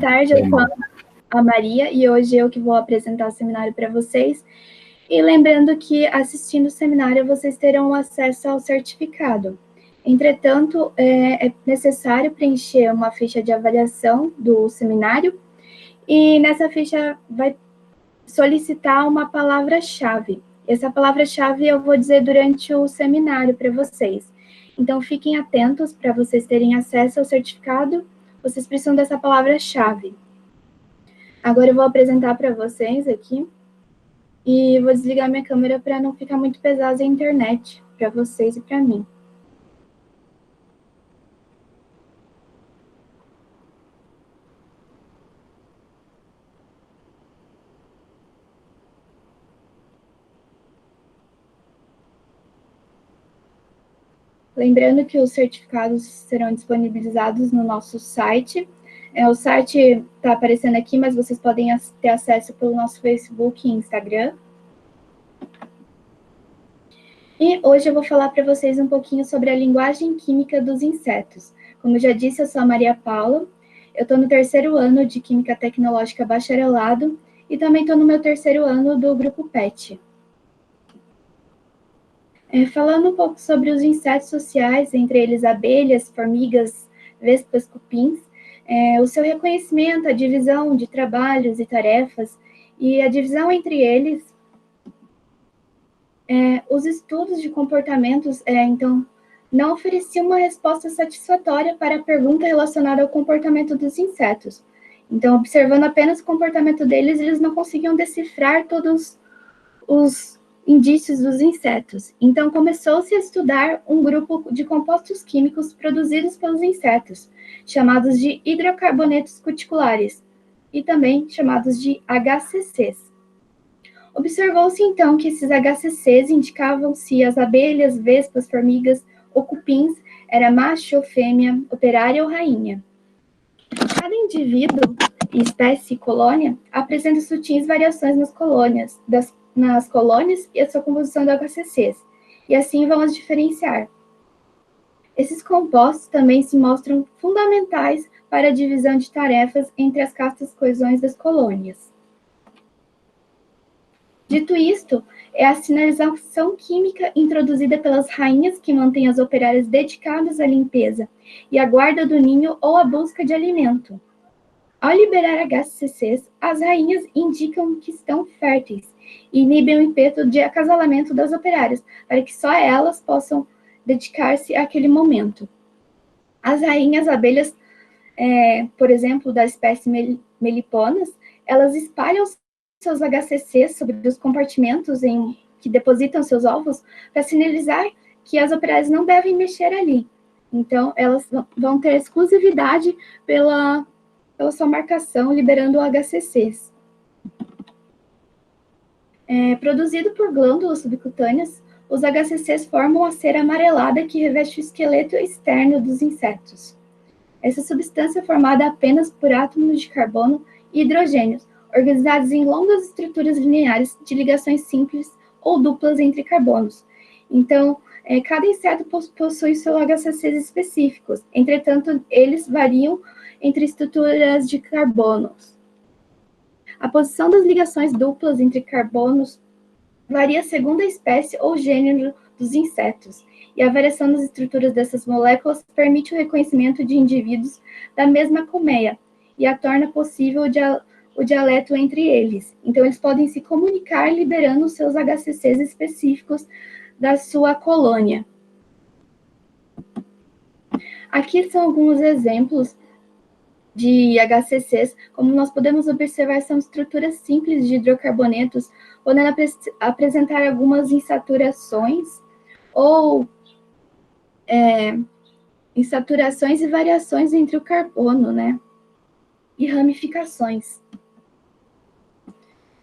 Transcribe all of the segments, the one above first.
tarde, eu sou a Maria e hoje eu que vou apresentar o seminário para vocês. E lembrando que assistindo o seminário vocês terão acesso ao certificado. Entretanto, é necessário preencher uma ficha de avaliação do seminário e nessa ficha vai solicitar uma palavra-chave. Essa palavra-chave eu vou dizer durante o seminário para vocês. Então, fiquem atentos para vocês terem acesso ao certificado. Vocês precisam dessa palavra-chave. Agora eu vou apresentar para vocês aqui. E vou desligar minha câmera para não ficar muito pesada a internet, para vocês e para mim. Lembrando que os certificados serão disponibilizados no nosso site. O site está aparecendo aqui, mas vocês podem ter acesso pelo nosso Facebook e Instagram. E hoje eu vou falar para vocês um pouquinho sobre a linguagem química dos insetos. Como eu já disse, eu sou a Maria Paula, eu estou no 3º ano de Química Tecnológica Bacharelado e também estou no meu 3º ano do Grupo PET. Falando um pouco sobre os insetos sociais, entre eles abelhas, formigas, vespas, cupins, o seu reconhecimento, a divisão de trabalhos e tarefas, e a divisão entre eles, os estudos de comportamentos, então, não ofereciam uma resposta satisfatória para a pergunta relacionada ao comportamento dos insetos. Então, observando apenas o comportamento deles, eles não conseguiam decifrar todos os indícios dos insetos. Então, começou-se a estudar um grupo de compostos químicos produzidos pelos insetos, chamados de hidrocarbonetos cuticulares, e também chamados de HCCs. Observou-se, então, que esses HCCs indicavam se as abelhas, vespas, formigas ou cupins era macho ou fêmea, operária ou rainha. Cada indivíduo, espécie e colônia apresenta sutis variações nas colônias e a sua composição de HCCs, e assim vamos diferenciar. Esses compostos também se mostram fundamentais para a divisão de tarefas entre as castas coesões das colônias. Dito isto, é a sinalização química introduzida pelas rainhas que mantém as operárias dedicadas à limpeza e à guarda do ninho ou à busca de alimento. Ao liberar HCCs, as rainhas indicam que estão férteis e inibem o ímpeto de acasalamento das operárias, para que só elas possam dedicar-se àquele momento. As rainhas abelhas, por exemplo, da espécie Meliponas, elas espalham seus HCCs sobre os compartimentos em que depositam seus ovos para sinalizar que as operárias não devem mexer ali. Então, elas vão ter exclusividade pela sua marcação, liberando HCCs. Produzido por glândulas subcutâneas, os HCCs formam a cera amarelada que reveste o esqueleto externo dos insetos. Essa substância é formada apenas por átomos de carbono e hidrogênios, organizados em longas estruturas lineares de ligações simples ou duplas entre carbonos. Então, cada inseto possui seus HCCs específicos, entretanto, eles variam entre estruturas de carbonos. A posição das ligações duplas entre carbonos varia segundo a espécie ou gênero dos insetos, e a variação das estruturas dessas moléculas permite o reconhecimento de indivíduos da mesma colmeia e a torna possível o dialeto entre eles. Então, eles podem se comunicar liberando os seus HCCs específicos da sua colônia. Aqui são alguns exemplos de HCCs. Como nós podemos observar, são estruturas simples de hidrocarbonetos, podendo apresentar algumas insaturações ou insaturações e variações entre o carbono, né? E ramificações.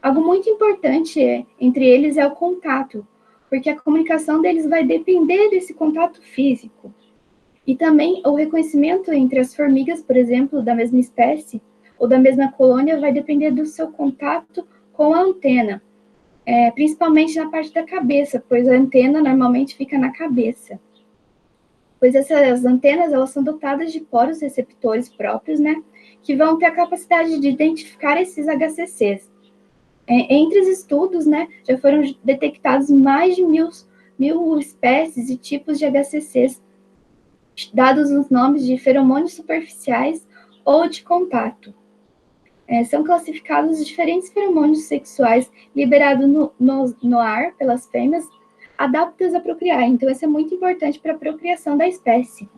Algo muito importante entre eles é o contato, porque a comunicação deles vai depender desse contato físico. E também o reconhecimento entre as formigas, por exemplo, da mesma espécie ou da mesma colônia, vai depender do seu contato com a antena, principalmente na parte da cabeça, pois a antena normalmente fica na cabeça. Pois essas antenas, elas são dotadas de poros receptores próprios, né, que vão ter a capacidade de identificar esses HCCs. Entre os estudos, né, já foram detectados mais de mil espécies e tipos de HCCs, dados os nomes de feromônios superficiais ou de contato. São classificados os diferentes feromônios sexuais liberados no ar pelas fêmeas, adaptadas a procriar. Então, isso é muito importante para a procriação da espécie.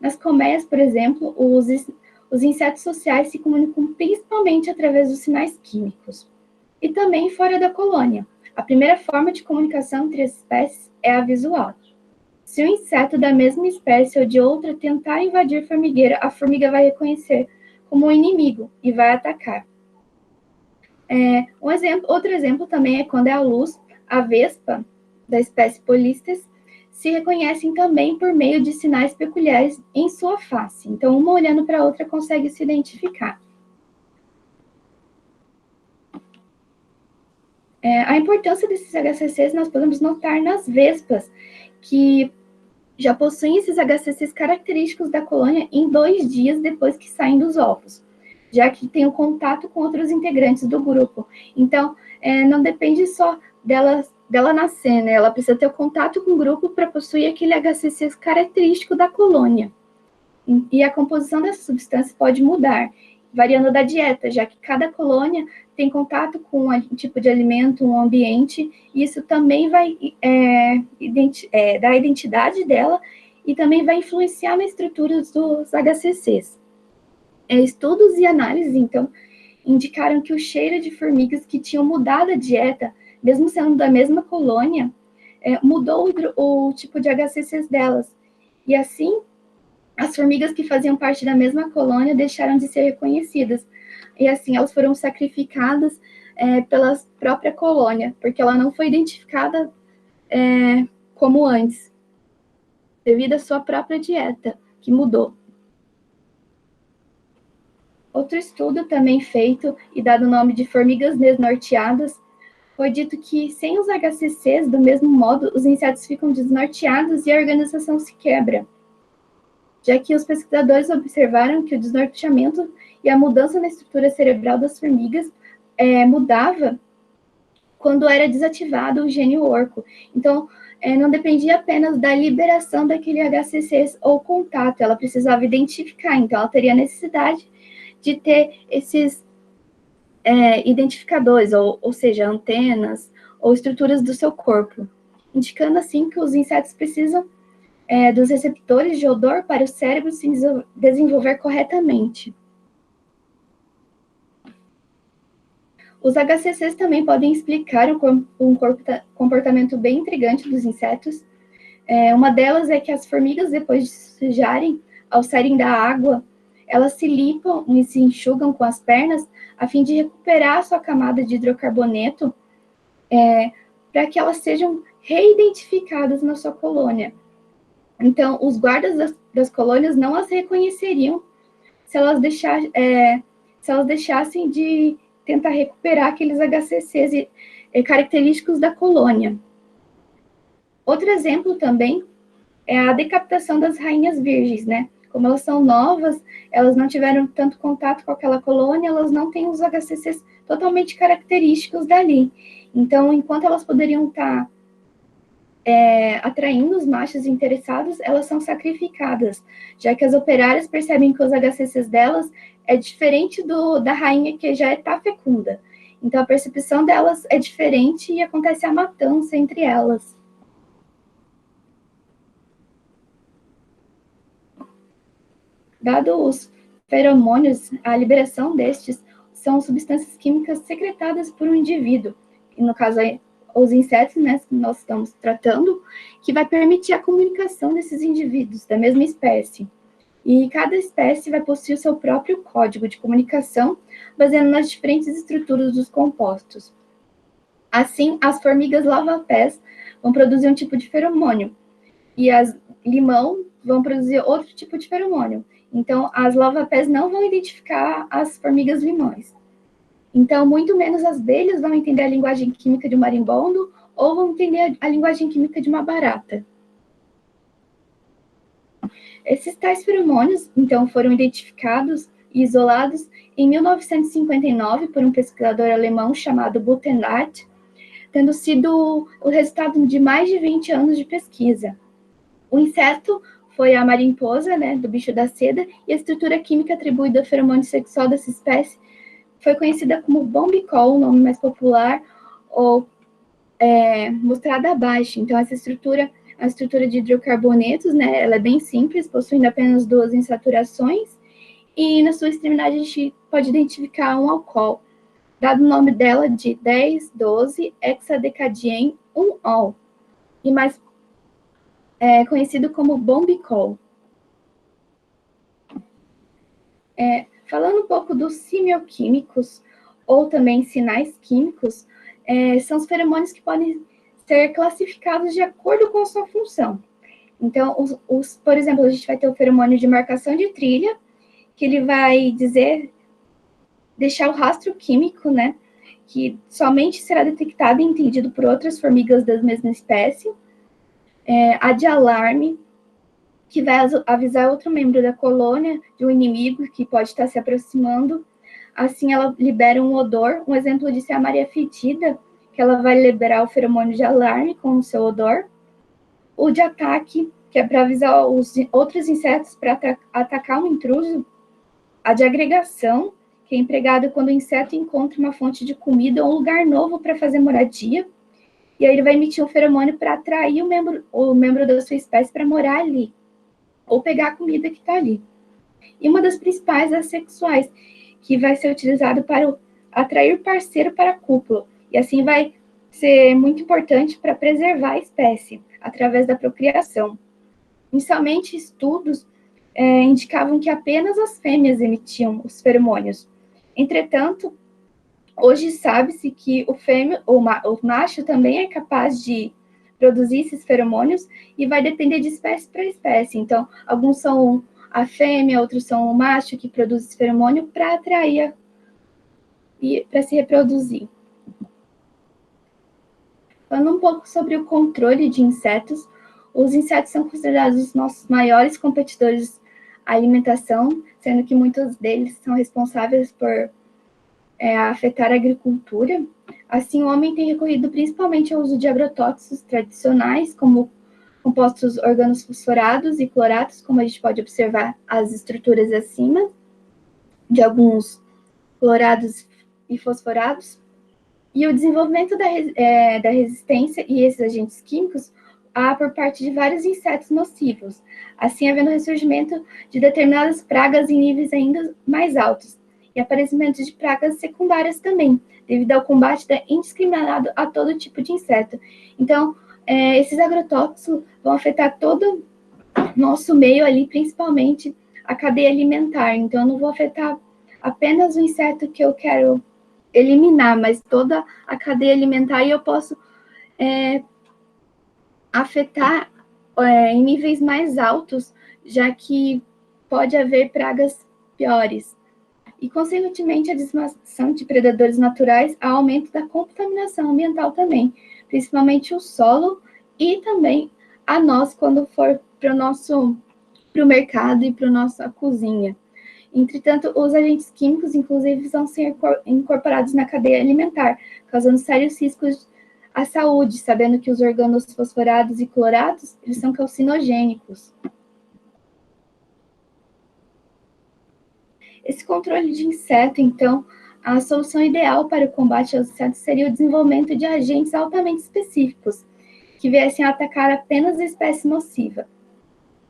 Nas colmeias, por exemplo, os insetos sociais se comunicam principalmente através dos sinais químicos. E também fora da colônia. A primeira forma de comunicação entre as espécies é a visual. Se um inseto da mesma espécie ou de outra tentar invadir formigueiro, a formiga vai reconhecer como um inimigo e vai atacar. Outro exemplo também é quando é a luz, a vespa, da espécie Polistes, se reconhecem também por meio de sinais peculiares em sua face. Então, uma olhando para a outra consegue se identificar. A importância desses HCCs nós podemos notar nas vespas, que já possuem esses HCCs característicos da colônia em 2 dias depois que saem dos ovos, já que tem o contato com outros integrantes do grupo. Então, não depende só dela nascer, né? Ela precisa ter o contato com o grupo para possuir aquele HCC característico da colônia. E a composição dessa substância pode mudar, variando da dieta, já que cada colônia tem contato com um tipo de alimento, um ambiente, e isso também vai dar a identidade dela e também vai influenciar na estrutura dos HCCs. Estudos e análises, então, indicaram que o cheiro de formigas que tinham mudado a dieta, mesmo sendo da mesma colônia, mudou o tipo de HCCs delas. E assim, as formigas que faziam parte da mesma colônia deixaram de ser reconhecidas. E assim, elas foram sacrificadas pela própria colônia, porque ela não foi identificada como antes, devido à sua própria dieta, que mudou. Outro estudo também feito e dado o nome de formigas desnorteadas, foi dito que sem os HCCs, do mesmo modo, os insetos ficam desnorteados e a organização se quebra, já que os pesquisadores observaram que o desnorteamento e a mudança na estrutura cerebral das formigas mudava quando era desativado o gene orco. Então, não dependia apenas da liberação daquele HCC ou contato, ela precisava identificar, então ela teria necessidade de ter esses identificadores, ou seja, antenas ou estruturas do seu corpo, indicando assim que os insetos precisam dos receptores de odor para o cérebro se desenvolver corretamente. Os HCCs também podem explicar um comportamento bem intrigante dos insetos. Uma delas é que as formigas, depois de sujarem, ao saírem da água, elas se limpam e se enxugam com as pernas a fim de recuperar a sua camada de hidrocarboneto para que elas sejam reidentificadas na sua colônia. Então, os guardas das colônias não as reconheceriam se elas deixassem de tentar recuperar aqueles HCCs característicos da colônia. Outro exemplo também é a decapitação das rainhas virgens, né? Como elas são novas, elas não tiveram tanto contato com aquela colônia, elas não têm os HCCs totalmente característicos dali. Então, enquanto elas poderiam estar atraindo os machos interessados, elas são sacrificadas, já que as operárias percebem que os HCCs delas é diferente da rainha que já está fecunda. Então, a percepção delas é diferente e acontece a matança entre elas. Dado os feromônios, a liberação destes são substâncias químicas secretadas por um indivíduo, que no caso é os insetos, né, que nós estamos tratando, que vai permitir a comunicação desses indivíduos da mesma espécie. E cada espécie vai possuir o seu próprio código de comunicação, baseado nas diferentes estruturas dos compostos. Assim, as formigas lava-pés vão produzir um tipo de feromônio, e as limão vão produzir outro tipo de feromônio. Então, as lava-pés não vão identificar as formigas limões. Então, muito menos as abelhas vão entender a linguagem química de um marimbondo ou vão entender a linguagem química de uma barata. Esses tais feromônios, então, foram identificados e isolados em 1959 por um pesquisador alemão chamado Butenandt, tendo sido o resultado de mais de 20 anos de pesquisa. O inseto foi a mariposa, né, do bicho da seda, e a estrutura química atribuída ao feromônio sexual dessa espécie foi conhecida como bombicol, o nome mais popular, ou mostrada abaixo. Então, essa estrutura, a estrutura de hidrocarbonetos, né, ela é bem simples, possuindo apenas duas insaturações, e na sua extremidade a gente pode identificar um alcool, dado o nome dela de 10,12-hexadecadien-1-ol, e mais conhecido como bombicol. Falando um pouco dos simioquímicos, ou também sinais químicos, são os feromônios que podem ser classificados de acordo com a sua função. Então, por exemplo, a gente vai ter o feromônio de marcação de trilha, que ele vai deixar o rastro químico, né, que somente será detectado e entendido por outras formigas da mesma espécie. A de alarme, que vai avisar outro membro da colônia de um inimigo que pode estar se aproximando. Assim, ela libera um odor. Um exemplo disso é a Maria Fedida, que ela vai liberar o feromônio de alarme com o seu odor. O de ataque, que é para avisar os outros insetos para atacar um intruso. A de agregação, que é empregada quando o inseto encontra uma fonte de comida ou um lugar novo para fazer moradia. E aí ele vai emitir um feromônio para atrair o membro da sua espécie para morar ali, ou pegar a comida que está ali. E uma das principais é as sexuais, que vai ser utilizado para atrair parceiro para a cúpula. E assim vai ser muito importante para preservar a espécie, através da procriação. Inicialmente, estudos indicavam que apenas as fêmeas emitiam os feromônios. Entretanto, hoje sabe-se que o macho também é capaz de produzir esses feromônios e vai depender de espécie para espécie. Então, alguns são a fêmea, outros são o macho que produz esse feromônio para atrair e para se reproduzir. Falando um pouco sobre o controle de insetos, os insetos são considerados os nossos maiores competidores à alimentação, sendo que muitos deles são responsáveis por afetar a agricultura. Assim, o homem tem recorrido principalmente ao uso de agrotóxicos tradicionais, como compostos organofosforados e cloratos, como a gente pode observar as estruturas acima, de alguns clorados e fosforados. E o desenvolvimento da resistência e esses agentes químicos há por parte de vários insetos nocivos, assim havendo ressurgimento de determinadas pragas em níveis ainda mais altos, e aparecimento de pragas secundárias também, devido ao combate indiscriminado a todo tipo de inseto. Então, esses agrotóxicos vão afetar todo o nosso meio ali, principalmente a cadeia alimentar. Então, eu não vou afetar apenas o inseto que eu quero eliminar, mas toda a cadeia alimentar, e eu posso afetar em níveis mais altos, já que pode haver pragas piores. E, consequentemente, a dizimação de predadores naturais, há aumento da contaminação ambiental também, principalmente o solo e também a nós, quando for para o mercado e para a nossa cozinha. Entretanto, os agentes químicos, inclusive, vão ser incorporados na cadeia alimentar, causando sérios riscos à saúde, sabendo que os organofosforados e clorados, eles são carcinogênicos. Esse controle de inseto, então, a solução ideal para o combate aos insetos seria o desenvolvimento de agentes altamente específicos, que viessem a atacar apenas a espécie nociva.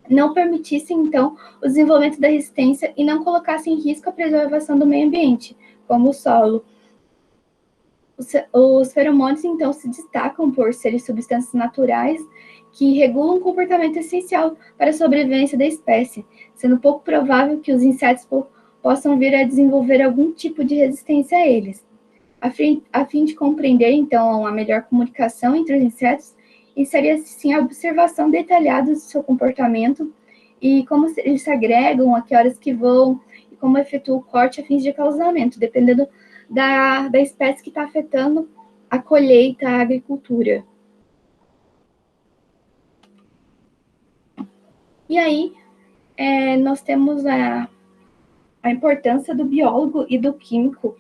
Não permitissem, então, o desenvolvimento da resistência e não colocassem em risco a preservação do meio ambiente, como o solo. Os feromônios, então, se destacam por serem substâncias naturais que regulam um comportamento essencial para a sobrevivência da espécie, sendo pouco provável que os insetos possam vir a desenvolver algum tipo de resistência a eles. A fim de compreender, então, a melhor comunicação entre os insetos, seria, sim, a observação detalhada do seu comportamento e como eles se agregam, a que horas que vão, e como efetua o corte a fins de acausamento, dependendo da espécie que está afetando a colheita, a agricultura. E aí, nós temos a importância do biólogo e do químico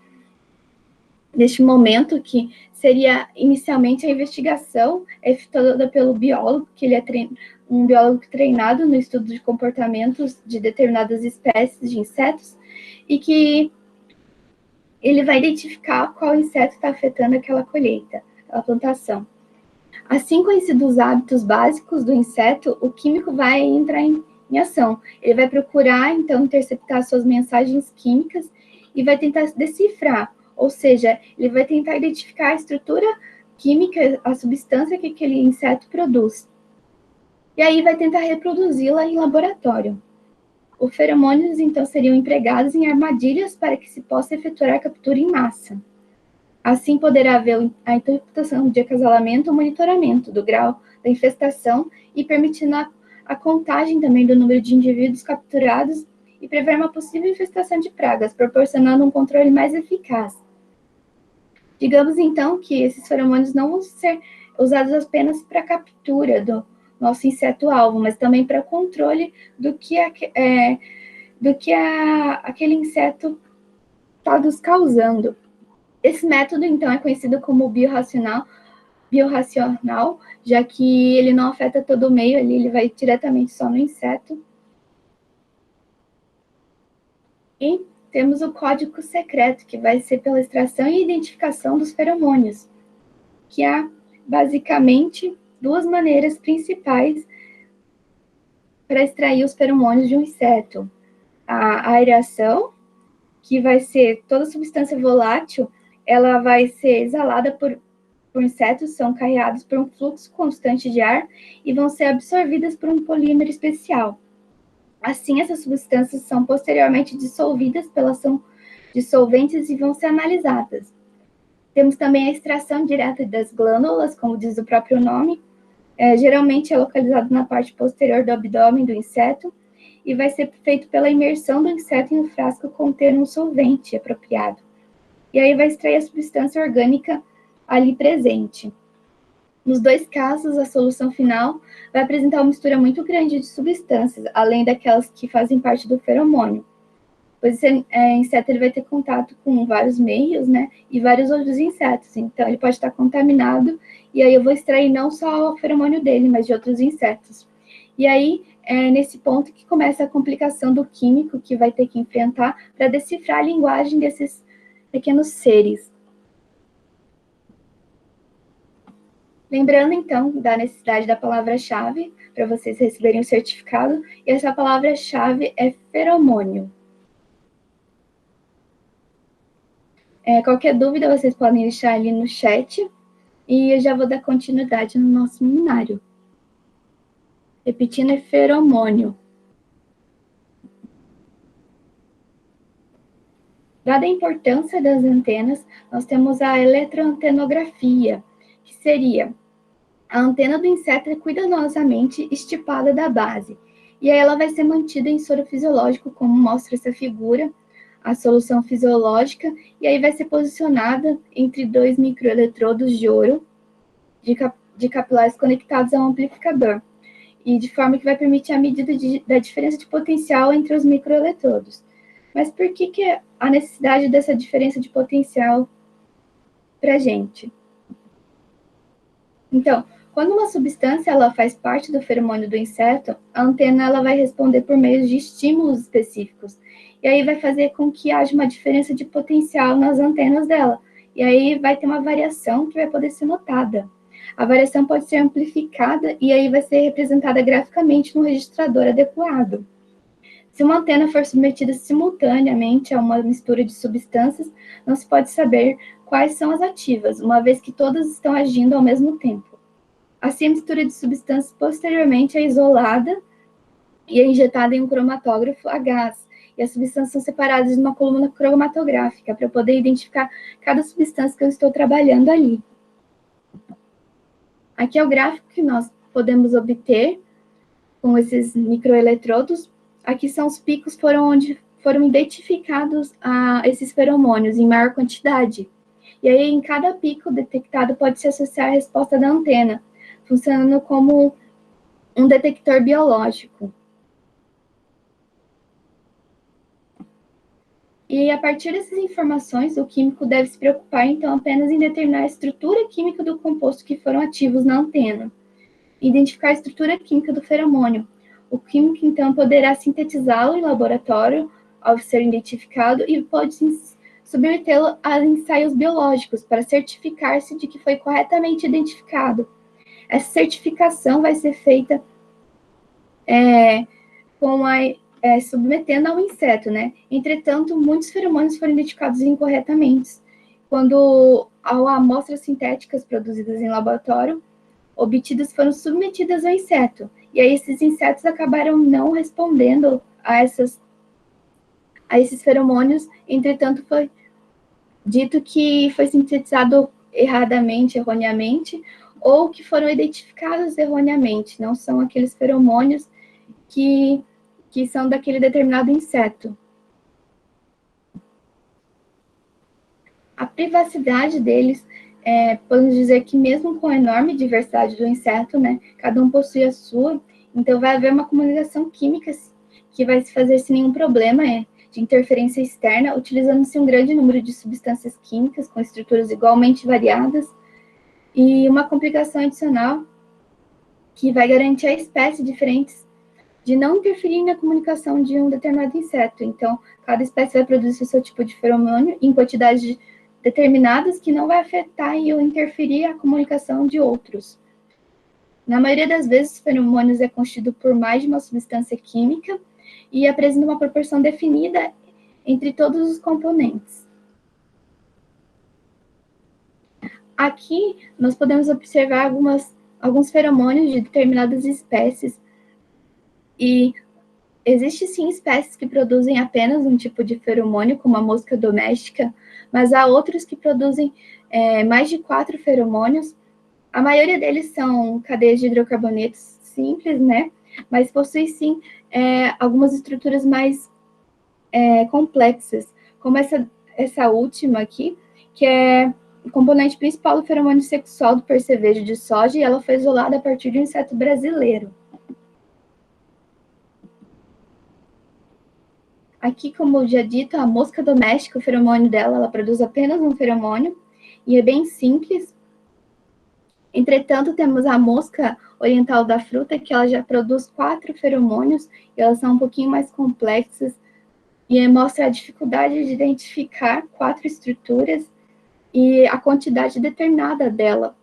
neste momento, que seria inicialmente a investigação efetuada pelo biólogo, que ele é um biólogo treinado no estudo de comportamentos de determinadas espécies de insetos, e que ele vai identificar qual inseto está afetando aquela colheita, aquela plantação. Assim conhecidos os hábitos básicos do inseto, o químico vai entrar em ação. Ele vai procurar, então, interceptar suas mensagens químicas e vai tentar decifrar, ou seja, ele vai tentar identificar a estrutura química, a substância que aquele inseto produz. E aí vai tentar reproduzi-la em laboratório. Os feromônios, então, seriam empregados em armadilhas para que se possa efetuar a captura em massa. Assim, poderá haver a interpretação de acasalamento ou monitoramento do grau da infestação e permitindo a contagem também do número de indivíduos capturados e prever uma possível infestação de pragas, proporcionando um controle mais eficaz. Digamos, então, que esses feromônios não vão ser usados apenas para a captura do nosso inseto-alvo, mas também para o controle do que aquele inseto está nos causando. Esse método, então, é conhecido como biorracional, já que ele não afeta todo o meio, ele vai diretamente só no inseto. E temos o código secreto, que vai ser pela extração e identificação dos feromônios, que há, basicamente, duas maneiras principais para extrair os feromônios de um inseto. A aeração, que vai ser toda substância volátil, ela vai ser exalada por insetos, são carreados por um fluxo constante de ar e vão ser absorvidas por um polímero especial. Assim, essas substâncias são posteriormente dissolvidas pela ação de solventes e vão ser analisadas. Temos também a extração direta das glândulas, como diz o próprio nome, geralmente é localizado na parte posterior do abdômen do inseto e vai ser feito pela imersão do inseto em um frasco contendo um solvente apropriado. E aí vai extrair a substância orgânica ali presente. Nos dois casos, a solução final vai apresentar uma mistura muito grande de substâncias, além daquelas que fazem parte do feromônio. Pois esse inseto ele vai ter contato com vários meios, né, e vários outros insetos. Então, ele pode estar contaminado, e aí eu vou extrair não só o feromônio dele, mas de outros insetos. E aí, é nesse ponto que começa a complicação do químico que vai ter que enfrentar para decifrar a linguagem desses pequenos seres. Lembrando, então, da necessidade da palavra-chave para vocês receberem o certificado, e essa palavra-chave é feromônio. Qualquer dúvida, vocês podem deixar ali no chat, e eu já vou dar continuidade no nosso seminário. Repetindo, é feromônio. Dada a importância das antenas, nós temos a eletroantenografia, que seria a antena do inseto é cuidadosamente estipada da base, e aí ela vai ser mantida em soro fisiológico, como mostra essa figura, a solução fisiológica, e aí vai ser posicionada entre dois microeletrodos de ouro de capilares conectados a um amplificador, e de forma que vai permitir a medida da diferença de potencial entre os microeletrodos. Mas por que a necessidade dessa diferença de potencial para a gente? Então, quando uma substância ela faz parte do feromônio do inseto, a antena ela vai responder por meio de estímulos específicos. E aí vai fazer com que haja uma diferença de potencial nas antenas dela. E aí vai ter uma variação que vai poder ser notada. A variação pode ser amplificada e aí vai ser representada graficamente no registrador adequado. Se uma antena for submetida simultaneamente a uma mistura de substâncias, não se pode saber quais são as ativas, uma vez que todas estão agindo ao mesmo tempo. Assim, a mistura de substâncias posteriormente é isolada e é injetada em um cromatógrafo a gás, e as substâncias são separadas numa coluna cromatográfica para poder identificar cada substância que eu estou trabalhando ali. Aqui é o gráfico que nós podemos obter com esses microeletrodos. Aqui são os picos onde foram identificados esses feromônios em maior quantidade. E aí, em cada pico detectado, pode se associar a resposta da antena, funcionando como um detector biológico. E a partir dessas informações, o químico deve se preocupar, então, apenas em determinar a estrutura química do composto que foram ativos na antena, identificar a estrutura química do feromônio. O químico, então, poderá sintetizá-lo em laboratório, ao ser identificado, e pode submetê-lo a ensaios biológicos para certificar-se de que foi corretamente identificado. Essa certificação vai ser feita submetendo ao inseto, né? Entretanto, muitos feromônios foram identificados incorretamente, quando amostras sintéticas produzidas em laboratório, obtidas foram submetidas ao inseto. E aí esses insetos acabaram não respondendo a esses feromônios, entretanto, foi dito que foi sintetizado erradamente, erroneamente, ou que foram identificados erroneamente, não são aqueles feromônios que são daquele determinado inseto. A privacidade deles, podemos dizer que mesmo com a enorme diversidade do inseto, né, cada um possui a sua, então vai haver uma comunicação química que vai se fazer sem nenhum problema de interferência externa, utilizando-se um grande número de substâncias químicas com estruturas igualmente variadas, e uma complicação adicional que vai garantir a espécie diferentes de não interferir na comunicação de um determinado inseto. Então, cada espécie vai produzir o seu tipo de feromônio em quantidades determinadas que não vai afetar ou interferir a comunicação de outros. Na maioria das vezes, os feromônios é constituído por mais de uma substância química e apresenta uma proporção definida entre todos os componentes. Aqui, nós podemos observar alguns feromônios de determinadas espécies, e existe sim espécies que produzem apenas um tipo de feromônio, como a mosca doméstica, mas há outros que produzem mais de 4 feromônios. A maioria deles são cadeias de hidrocarbonetos simples, né? Mas possui sim algumas estruturas mais complexas, como essa última aqui, que é o componente principal do feromônio sexual do percevejo de soja, e ela foi isolada a partir de um inseto brasileiro. Aqui, como já dito, a mosca doméstica, o feromônio dela, ela produz apenas um feromônio, e é bem simples. Entretanto, temos a mosca oriental da fruta, que ela já produz 4 feromônios, e elas são um pouquinho mais complexas, e mostra a dificuldade de identificar 4 estruturas e a quantidade determinada dela.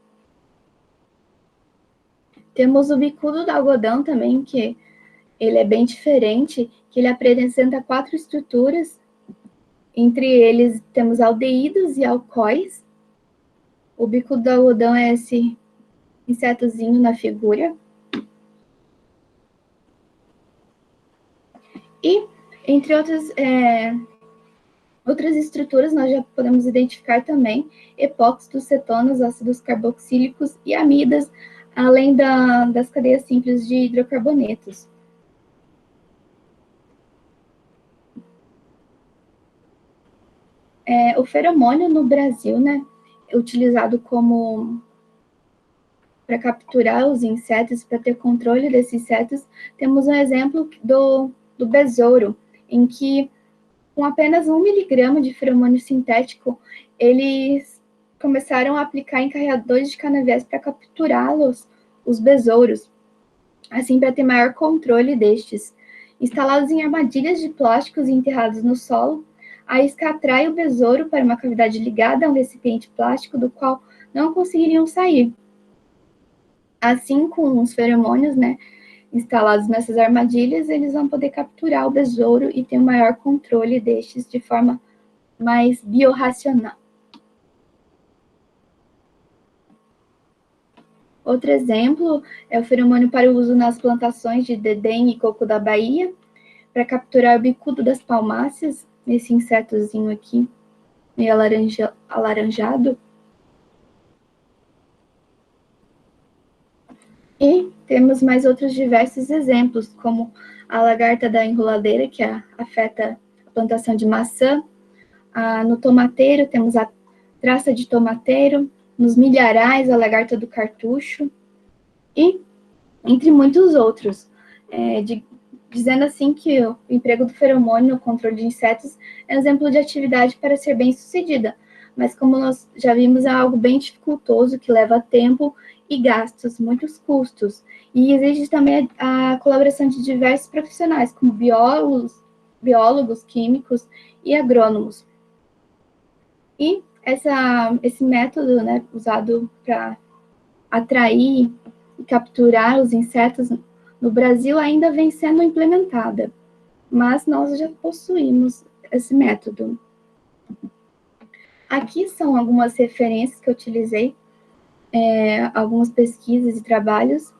Temos o bicudo do algodão também, que ele é bem diferente, que ele apresenta 4 estruturas. Entre eles temos aldeídos e alcoóis. O bicudo do algodão é esse insetozinho na figura. E, entre outras estruturas, nós já podemos identificar também epóxitos, cetonas, ácidos carboxílicos e amidas, além das cadeias simples de hidrocarbonetos. O feromônio no Brasil, né, é utilizado para capturar os insetos, para ter controle desses insetos. Temos um exemplo do besouro, em que com apenas 1 miligrama de feromônio sintético, eles começaram a aplicar em carregadores de canaviais para capturá-los, os besouros, assim para ter maior controle destes. Instalados em armadilhas de plásticos e enterrados no solo, a isca atrai o besouro para uma cavidade ligada a um recipiente plástico do qual não conseguiriam sair. Assim, com os feromônios, né, instalados nessas armadilhas, eles vão poder capturar o besouro e ter um maior controle destes de forma mais biorracional. Outro exemplo é o feromônio para o uso nas plantações de dedém e coco da Bahia, para capturar o bicudo das palmáceas, esse insetozinho aqui, meio alaranjado. E temos mais outros diversos exemplos, como a lagarta da enroladeira, que afeta a plantação de maçã. No tomateiro, temos a traça de tomateiro. Nos milharais, a lagarta do cartucho. E entre muitos outros. dizendo assim que o emprego do feromônio no controle de insetos é um exemplo de atividade para ser bem sucedida, mas como nós já vimos, é algo bem dificultoso, que leva tempo e gastos, muitos custos, e exige também a colaboração de diversos profissionais, como biólogos, químicos e agrônomos. E esse método, né, usado para atrair e capturar os insetos no Brasil ainda vem sendo implementada, mas nós já possuímos esse método. Aqui são algumas referências que eu utilizei, algumas pesquisas e trabalhos.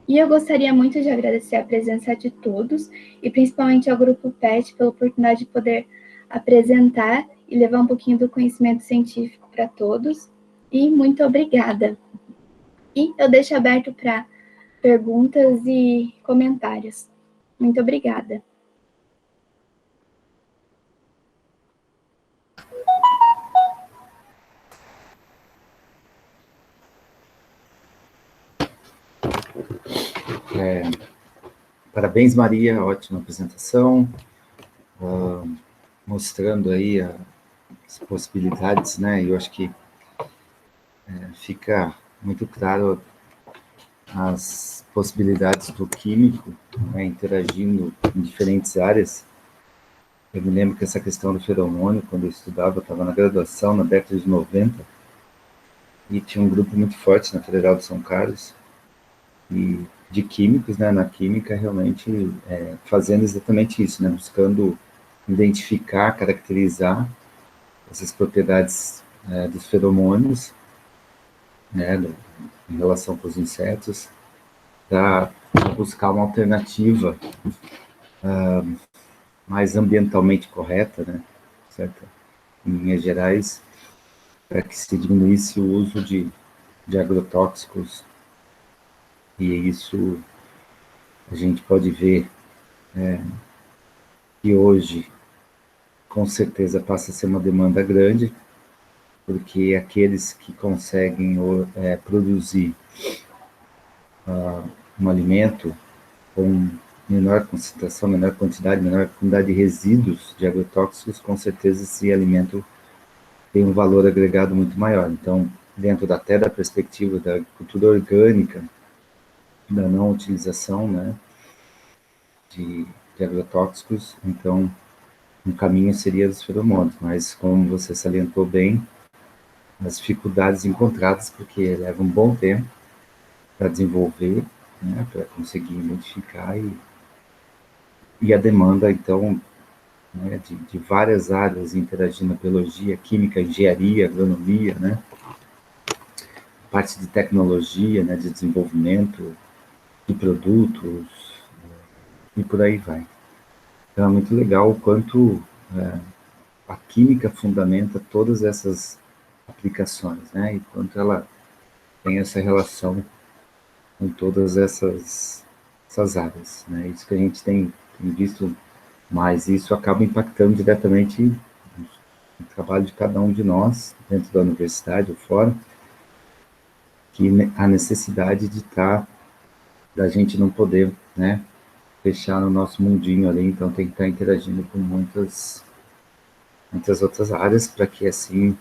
E eu gostaria muito de agradecer a presença de todos, e principalmente ao Grupo PET pela oportunidade de poder apresentar e levar um pouquinho do conhecimento científico para todos. E muito obrigada. E eu deixo aberto para perguntas e comentários. Muito obrigada. Parabéns, Maria, ótima apresentação, mostrando aí as possibilidades, né? Eu acho que fica muito claro as possibilidades do químico, né, interagindo em diferentes áreas. Eu me lembro que essa questão do feromônio, quando eu estudava, eu estava na graduação, na década de 90, e tinha um grupo muito forte na Federal de São Carlos, e de químicos, né, na química, realmente fazendo exatamente isso, né, buscando identificar, caracterizar essas propriedades dos feromônios, né, em relação com os insetos, para buscar uma alternativa mais ambientalmente correta, né, certo? Em linhas gerais, para que se diminuísse o uso de agrotóxicos, e isso a gente pode ver que hoje, com certeza, passa a ser uma demanda grande, porque aqueles que conseguem produzir um alimento com menor concentração, menor quantidade de resíduos de agrotóxicos, com certeza esse alimento tem um valor agregado muito maior. Então, dentro até da perspectiva da agricultura orgânica, da não utilização, né, de agrotóxicos, então um caminho seria os feromônios, mas como você salientou bem, as dificuldades encontradas, porque leva um bom tempo para desenvolver, né, para conseguir identificar, e a demanda, então, né, de várias áreas interagindo, biologia, química, engenharia, agronomia, né, parte de tecnologia, né, de desenvolvimento de produtos, e por aí vai. Então é muito legal o quanto a química fundamenta todas essas aplicações, né, e quanto ela tem essa relação com todas essas áreas, né, isso que a gente tem visto mais, isso acaba impactando diretamente no trabalho de cada um de nós, dentro da universidade ou fora, que a necessidade de da gente não poder, né, fechar no nosso mundinho ali, então tem que estar interagindo com muitas outras áreas para que assim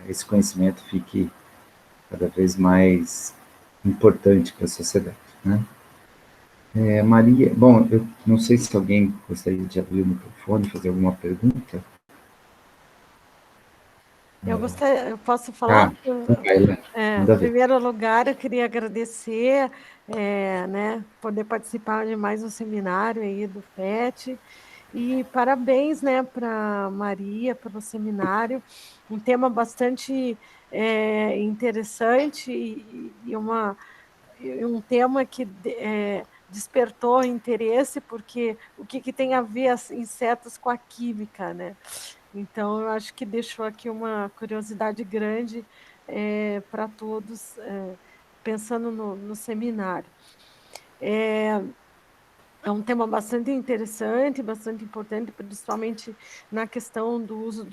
esse conhecimento fique cada vez mais importante para a sociedade, né? Maria, bom, eu não sei se alguém gostaria de abrir o microfone e fazer alguma pergunta. Eu posso falar? Vai lá, Em manda ver. primeiro lugar, eu queria agradecer, né, poder participar de mais um seminário aí do PET, e parabéns, né, para Maria pelo seminário, um tema bastante interessante e um tema que despertou interesse, porque o que tem a ver insetos com a química, né? Então, eu acho que deixou aqui uma curiosidade grande para todos, pensando no seminário. É um tema bastante interessante, bastante importante, principalmente na questão do uso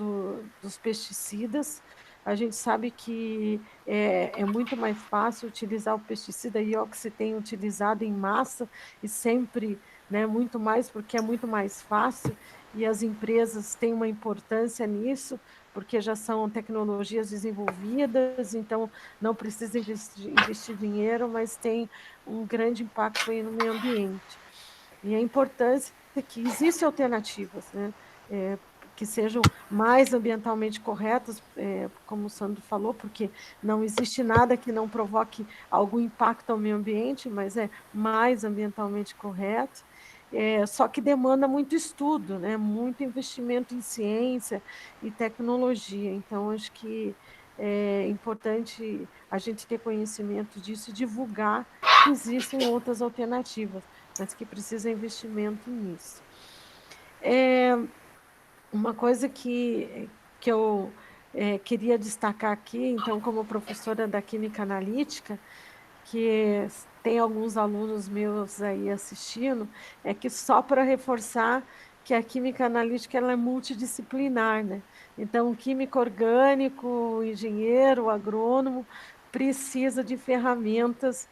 dos pesticidas, a gente sabe que é muito mais fácil utilizar o pesticida IOX se tem utilizado em massa e sempre, né, muito mais, porque é muito mais fácil, e as empresas têm uma importância nisso, porque já são tecnologias desenvolvidas, então não precisa investir dinheiro, mas tem um grande impacto aí no meio ambiente. E a importância é que existem alternativas, né? Que sejam mais ambientalmente corretas, como o Sandro falou, porque não existe nada que não provoque algum impacto ao meio ambiente, mas é mais ambientalmente correto. Só que demanda muito estudo, né? Muito investimento em ciência e tecnologia. Então, acho que é importante a gente ter conhecimento disso e divulgar que existem outras alternativas, mas que precisa investimento nisso. Uma coisa que eu queria destacar aqui, então, como professora da Química Analítica, que tem alguns alunos meus aí assistindo, é que só para reforçar que a Química Analítica ela é multidisciplinar, né? Então, o químico orgânico, o engenheiro, o agrônomo, precisa de ferramentas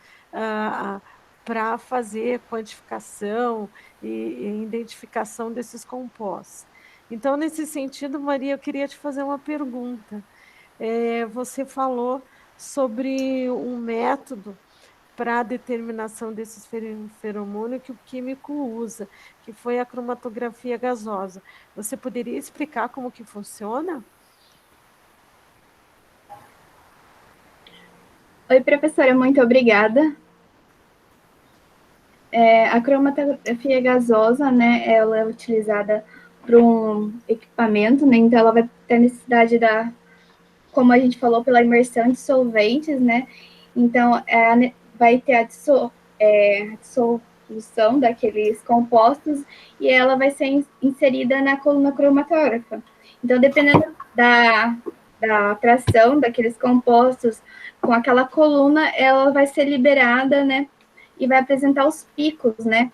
para fazer quantificação e identificação desses compostos. Então, nesse sentido, Maria, eu queria te fazer uma pergunta. Você falou sobre um método para a determinação desses feromônios que o químico usa, que foi a cromatografia gasosa. Você poderia explicar como que funciona? Oi, professora, muito obrigada. A cromatografia gasosa, né, ela é utilizada para um equipamento, né, então ela vai ter necessidade como a gente falou, pela imersão de solventes, né, então vai ter a dissolução daqueles compostos e ela vai ser inserida na coluna cromatógrafa. Então, dependendo da atração daqueles compostos com aquela coluna, ela vai ser liberada, né, e vai apresentar os picos, né,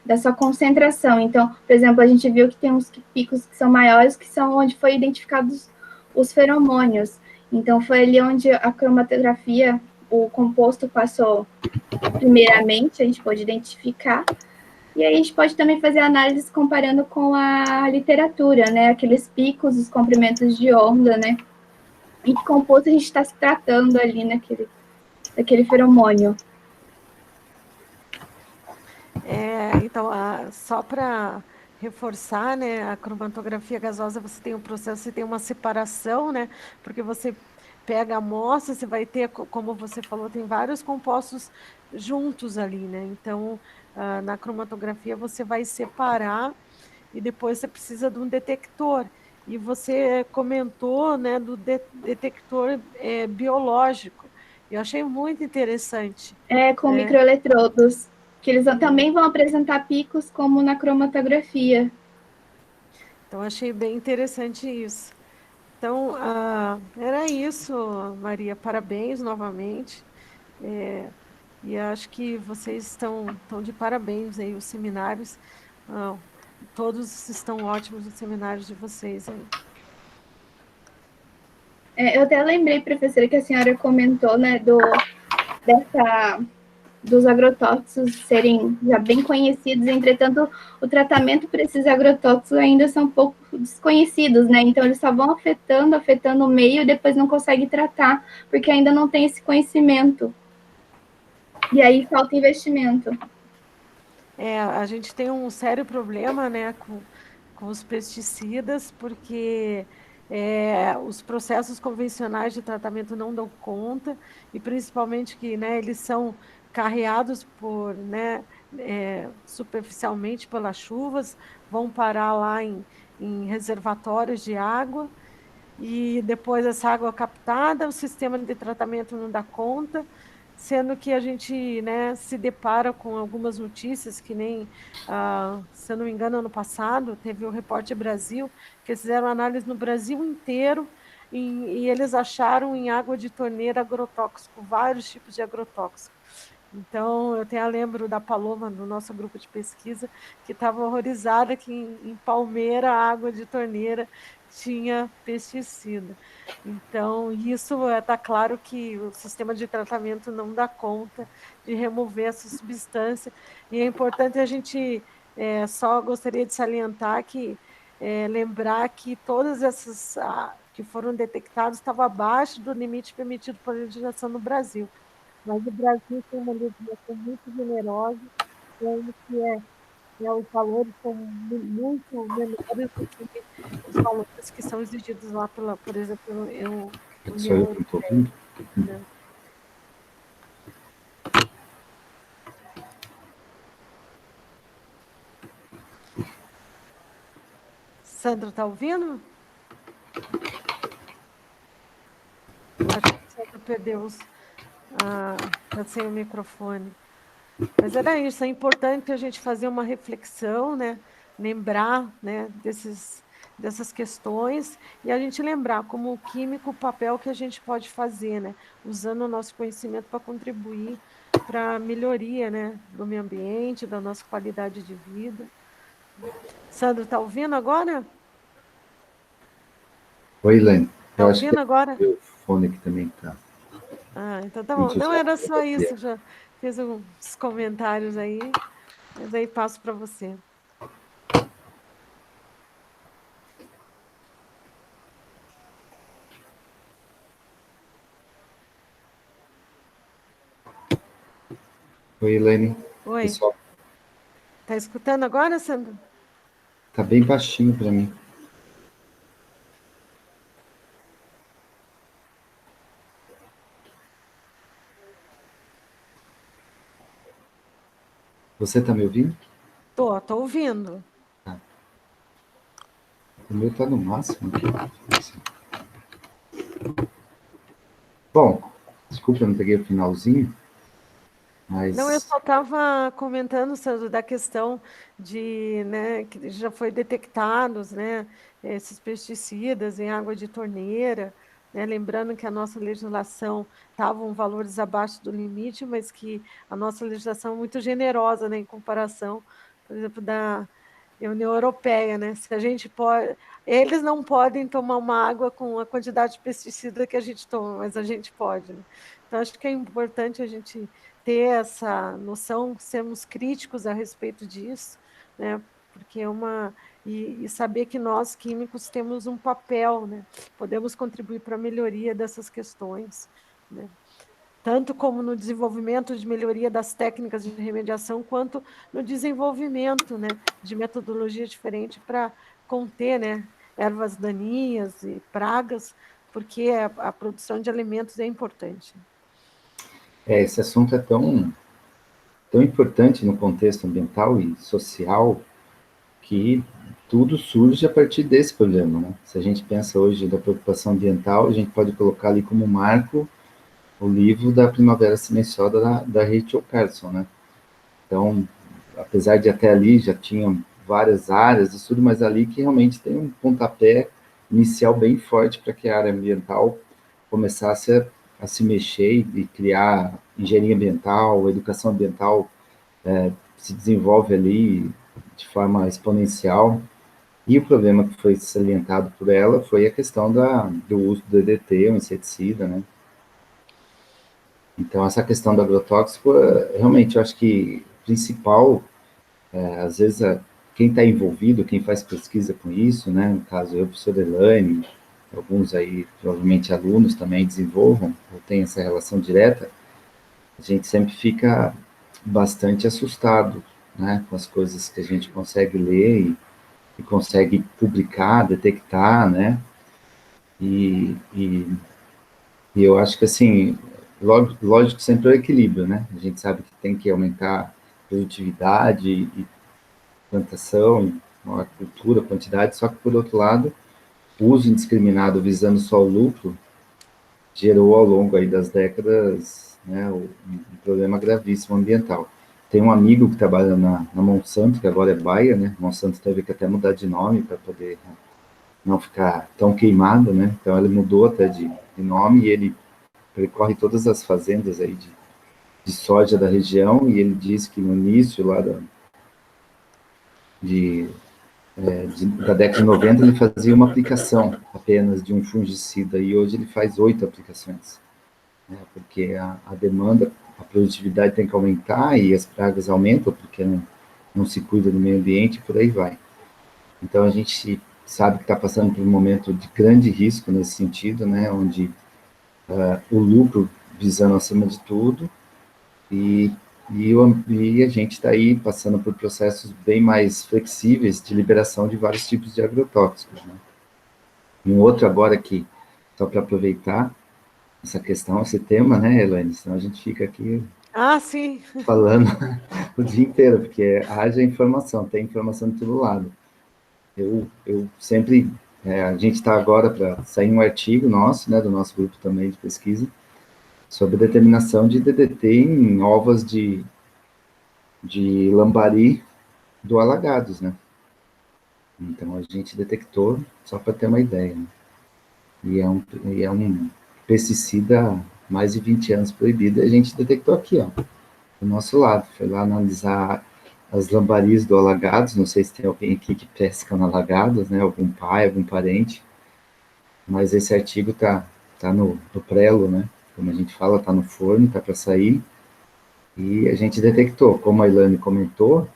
da sua concentração. Então, por exemplo, a gente viu que tem uns picos que são maiores, que são onde foi identificados os feromônios. Então, foi ali onde a cromatografia, o composto passou primeiramente, a gente pode identificar, e aí a gente pode também fazer análises comparando com a literatura, né, aqueles picos, os comprimentos de onda, né, e que composto a gente está se tratando ali daquele feromônio. Então, só para reforçar, né, a cromatografia gasosa, você tem um processo, você tem uma separação, né, porque você pega a amostra, você vai ter, como você falou, tem vários compostos juntos ali, né, então, na cromatografia você vai separar e depois você precisa de um detector. E você comentou, né, do detector biológico. Eu achei muito interessante. Com microeletrodos, que eles também vão apresentar picos como na cromatografia. Então, achei bem interessante isso. Então, era isso, Maria. Parabéns novamente. E acho que vocês estão de parabéns aí, os seminários. Todos estão ótimos os seminários de vocês aí. Eu até lembrei, professora, que a senhora comentou, né, dos agrotóxicos serem já bem conhecidos, entretanto, o tratamento para esses agrotóxicos ainda são um pouco desconhecidos, né? Então, eles só vão afetando o meio e depois não conseguem tratar, porque ainda não tem esse conhecimento. E aí falta investimento. A gente tem um sério problema, né, com os pesticidas, porque os processos convencionais de tratamento não dão conta, e principalmente que, né, eles são carreados né, superficialmente pelas chuvas, vão parar lá em reservatórios de água, e depois essa água captada, o sistema de tratamento não dá conta, sendo que a gente, né, se depara com algumas notícias que nem, se eu não me engano, ano passado, teve o Repórter Brasil, que fizeram análise no Brasil inteiro, e eles acharam em água de torneira agrotóxico, vários tipos de agrotóxico. Então, eu até lembro da Paloma, do nosso grupo de pesquisa, que estava horrorizada que em Palmeira, a água de torneira tinha pesticida. Então, isso está claro que o sistema de tratamento não dá conta de remover essa substância, e é importante a gente, só gostaria de salientar que, lembrar que todas essas que foram detectadas estavam abaixo do limite permitido por legislação no Brasil. Mas o Brasil tem uma legislação muito generosa, onde os valores são muito menores do que os valores que são exigidos lá pela, por exemplo, Só União eu que não estou Europeia, ouvindo? né? Sandra, está ouvindo? Acho que o Sandra perdeu tá sem o microfone. Mas era isso, é importante a gente fazer uma reflexão, né? Lembrar, né, dessas questões, e a gente lembrar, como químico, o papel que a gente pode fazer, né? Usando o nosso conhecimento para contribuir para a melhoria, né, do meio ambiente, da nossa qualidade de vida. Sandro, está ouvindo agora? Oi, Elaine. Está Eu acho que ouvindo agora? o fone aqui também está. Então tá bom. Deixa eu Não só era só ver. isso, já fiz uns comentários aí, mas aí passo para você. Oi, Elaine. Oi, Pessoal, tá escutando agora, Sandro? tá bem baixinho para mim. Você está me ouvindo? Tô ouvindo. Tá. O meu está no máximo aqui. Bom, desculpa, eu não peguei o finalzinho, Não, eu mas só estava comentando, Sandro, da questão de, né, que já foi detectados, né, esses pesticidas em água de torneira, né, lembrando que a nossa legislação estavam valores abaixo do limite, mas que a nossa legislação é muito generosa, né, em comparação, por exemplo, da União Europeia, né? Se a gente pode, eles não podem tomar uma água com a quantidade de pesticida que a gente toma, mas a gente pode, né? Então, acho que é importante a gente ter essa noção, sermos críticos a respeito disso, né? Porque é uma. E saber que nós, químicos, temos um papel, né? Podemos contribuir para a melhoria dessas questões, né? Tanto como no desenvolvimento de melhoria das técnicas de remediação, quanto no desenvolvimento, né, de metodologia diferente para conter, né, ervas daninhas e pragas, porque a produção de alimentos é importante. esse assunto é tão importante no contexto ambiental e social que tudo surge a partir desse problema, né? Se a gente pensa hoje da preocupação ambiental, a gente pode colocar ali como marco o livro da Primavera Silenciosa da Rachel Carson, né? Então, apesar de até ali já tinham várias áreas de estudo, mas ali que realmente tem um pontapé inicial bem forte para que a área ambiental começasse a se mexer e criar engenharia ambiental, educação ambiental se desenvolve ali de forma exponencial. E o problema que foi salientado por ela foi a questão do uso do DDT, um inseticida, né? Então, essa questão do agrotóxico, realmente, eu acho que principal, às vezes, quem está envolvido, quem faz pesquisa com isso, né? No caso, eu, professor Elaine, alguns aí, provavelmente alunos também desenvolvam, ou têm essa relação direta, a gente sempre fica bastante assustado, né? Com as coisas que a gente consegue ler e consegue publicar, detectar, né? E, e, e eu acho que, assim, lógico, sempre é o equilíbrio, né? A gente sabe que tem que aumentar a produtividade e plantação, a cultura, a quantidade, só que, por outro lado, o uso indiscriminado visando só o lucro gerou ao longo aí das décadas, né, um problema gravíssimo ambiental. Tem um amigo que trabalha na Monsanto, que agora é Bayer, né? Monsanto teve que até mudar de nome para poder não ficar tão queimado, né? Então ele mudou até de nome e ele percorre todas as fazendas aí de soja da região, e ele disse que no início lá da década de 90 ele fazia uma aplicação apenas de um fungicida, e hoje ele faz 8 aplicações, né, porque a demanda, a produtividade tem que aumentar e as pragas aumentam, porque não se cuida do meio ambiente e por aí vai. Então a gente sabe que está passando por um momento de grande risco nesse sentido, né, onde o lucro visando acima de tudo, e, e a gente está aí passando por processos bem mais flexíveis de liberação de vários tipos de agrotóxicos, né. E um outro agora que, só para aproveitar essa questão, esse tema, né, Elaine, senão a gente fica aqui sim. falando o dia inteiro, porque haja informação, tem informação de todo lado. Eu sempre, a gente está agora para sair um artigo nosso, né, do nosso grupo também de pesquisa, sobre determinação de DDT em ovas de lambari do alagados, né? Então, a gente detectou, só para ter uma ideia, né? E é um pesticida há mais de 20 anos proibido, e a gente detectou aqui, ó, do nosso lado. Foi lá analisar as lambaris do alagados, não sei se tem alguém aqui que pesca no alagados, né? Algum pai, algum parente, mas esse artigo tá no prelo, né? Como a gente fala, tá no forno, tá para sair, e a gente detectou, como a Ilane comentou,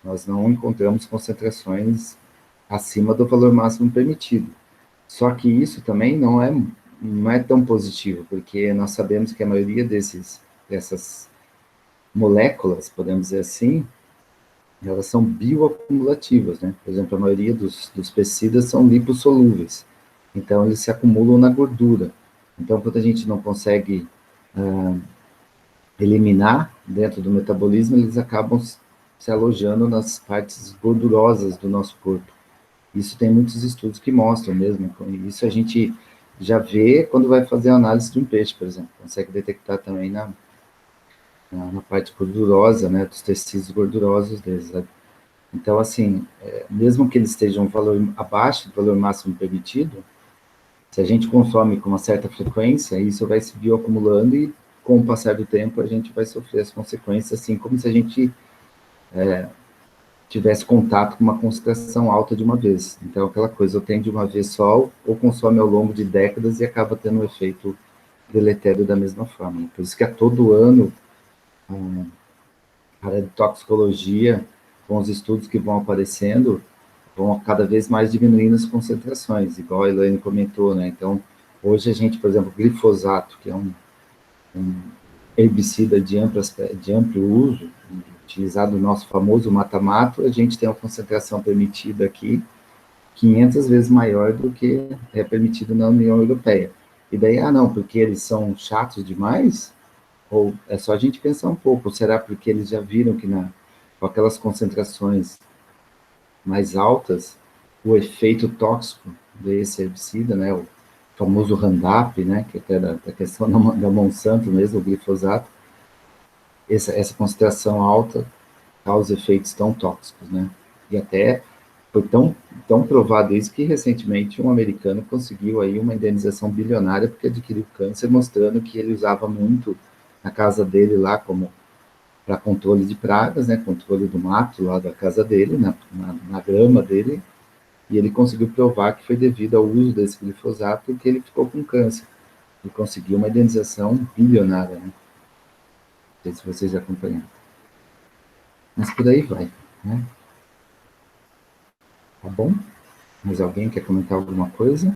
nós não encontramos concentrações acima do valor máximo permitido. Só que isso também não é tão positivo, porque nós sabemos que a maioria dessas moléculas, podemos dizer assim, elas são bioacumulativas, né? Por exemplo, a maioria dos pesticidas são lipossolúveis, então eles se acumulam na gordura. Então, quando a gente não consegue eliminar dentro do metabolismo, eles acabam se alojando nas partes gordurosas do nosso corpo. Isso tem muitos estudos que mostram mesmo. Isso a gente já vê quando vai fazer a análise de um peixe, por exemplo. Consegue detectar também na parte gordurosa, né, dos tecidos gordurosos deles. Né? Então, assim, mesmo que eles estejam um valor abaixo do valor máximo permitido, se a gente consome com uma certa frequência, isso vai se bioacumulando e, com o passar do tempo, a gente vai sofrer as consequências, assim como se a gente tivesse contato com uma concentração alta de uma vez. Então, aquela coisa, eu tenho de uma vez só, ou consome ao longo de décadas e acaba tendo um efeito deletério da mesma forma. Por isso que a todo ano, a área de toxicologia, com os estudos que vão aparecendo, vão cada vez mais diminuindo as concentrações, igual a Elaine comentou, né? Então, hoje a gente, por exemplo, glifosato, que é um herbicida de amplo uso, utilizado no nosso famoso mata-mato, a gente tem uma concentração permitida aqui 500 vezes maior do que é permitido na União Europeia. E daí, não, porque eles são chatos demais? Ou é só a gente pensar um pouco, ou será porque eles já viram que com aquelas concentrações mais altas, o efeito tóxico desse herbicida, né, o famoso Roundup, né, que até da questão da Monsanto mesmo, o glifosato, essa concentração alta causa efeitos tão tóxicos, né? E até foi tão provado isso que recentemente um americano conseguiu aí uma indenização bilionária porque adquiriu câncer, mostrando que ele usava muito na casa dele lá como para controle de pragas, né? Controle do mato lá da casa dele, na grama dele, e ele conseguiu provar que foi devido ao uso desse glifosato que ele ficou com câncer. E conseguiu uma indenização bilionária, né? Não sei se vocês acompanharam. Mas por aí vai, né? Tá bom? Mais alguém quer comentar alguma coisa?